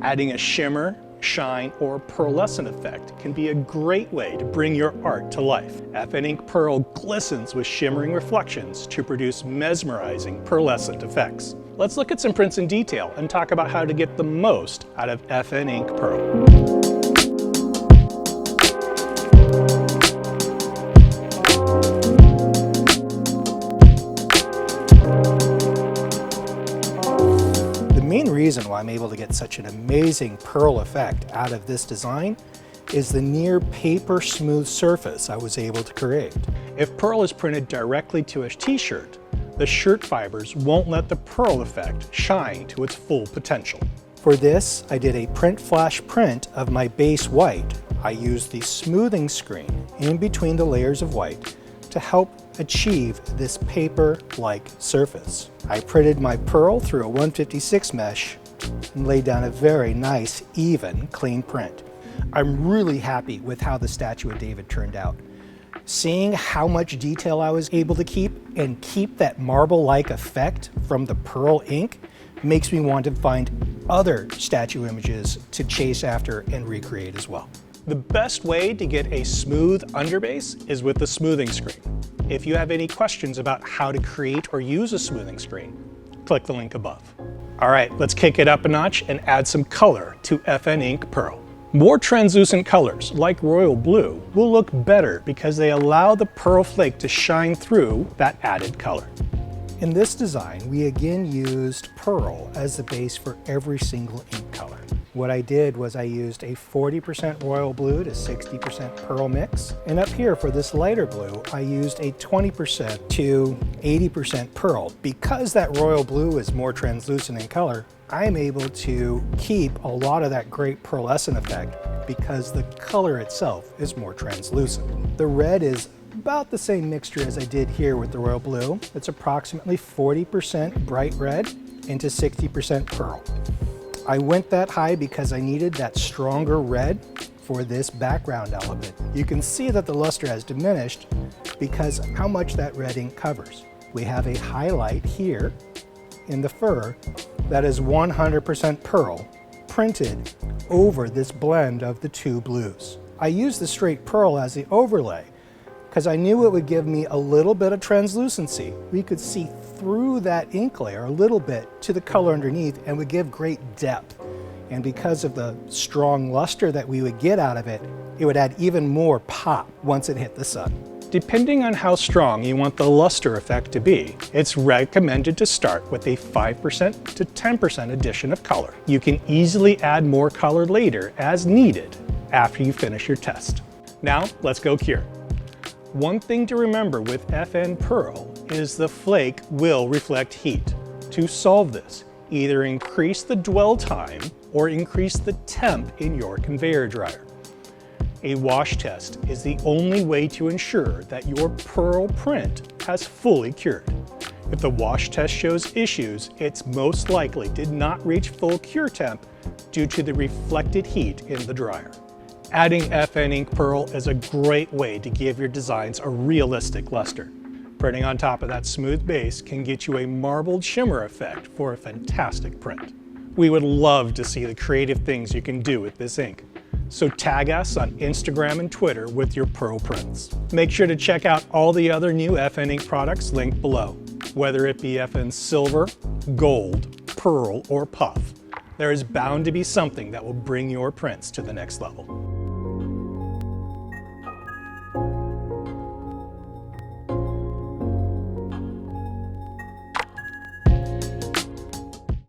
Adding a shimmer, shine, or pearlescent effect can be a great way to bring your art to life. FN Ink Pearl glistens with shimmering reflections to produce mesmerizing pearlescent effects. Let's look at some prints in detail and talk about how to get the most out of FN Ink Pearl. The main reason why I'm able to get such an amazing pearl effect out of this design is the near paper smooth surface I was able to create. If pearl is printed directly to a t-shirt, the shirt fibers won't let the pearl effect shine to its full potential. For this, I did a print flash print of my base white. I used the smoothing screen in between the layers of white to help achieve this paper-like surface. I printed my pearl through a 156 mesh and laid down a very nice, even, clean print. I'm really happy with how the statue of David turned out. Seeing how much detail I was able to keep and keep that marble-like effect from the pearl ink makes me want to find other statue images to chase after and recreate as well. The best way to get a smooth underbase is with the smoothing screen. If you have any questions about how to create or use a smoothing screen, click the link above. All right, let's kick it up a notch and add some color to FN Ink Pearl. More translucent colors, like royal blue, will look better because they allow the pearl flake to shine through that added color. In this design, we again used pearl as the base for every single ink color. What I did was I used a 40% royal blue to 60% pearl mix. And up here for this lighter blue, I used a 20% to 80% pearl. Because that royal blue is more translucent in color, I'm able to keep a lot of that great pearlescent effect because the color itself is more translucent. The red is about the same mixture as I did here with the royal blue. It's approximately 40% bright red into 60% pearl. I went that high because I needed that stronger red for this background element. You can see that the luster has diminished because of how much that red ink covers. We have a highlight here in the fur that is 100% pearl printed over this blend of the two blues. I used the straight pearl as the overlay because I knew it would give me a little bit of translucency. We could see through that ink layer a little bit to the color underneath and would give great depth. And because of the strong luster that we would get out of it, it would add even more pop once it hit the sun. Depending on how strong you want the luster effect to be, it's recommended to start with a 5% to 10% addition of color. You can easily add more color later as needed after you finish your test. Now let's go cure. One thing to remember with FN Pearl is the flake will reflect heat. To solve this, either increase the dwell time or increase the temp in your conveyor dryer. A wash test is the only way to ensure that your pearl print has fully cured. If the wash test shows issues, it's most likely did not reach full cure temp due to the reflected heat in the dryer. Adding FN Ink Pearl is a great way to give your designs a realistic luster. Printing on top of that smooth base can get you a marbled shimmer effect for a fantastic print. We would love to see the creative things you can do with this ink. So tag us on Instagram and Twitter with your pearl prints. Make sure to check out all the other new FN Ink products linked below. Whether it be FN Silver, Gold, Pearl, or Puff, there is bound to be something that will bring your prints to the next level.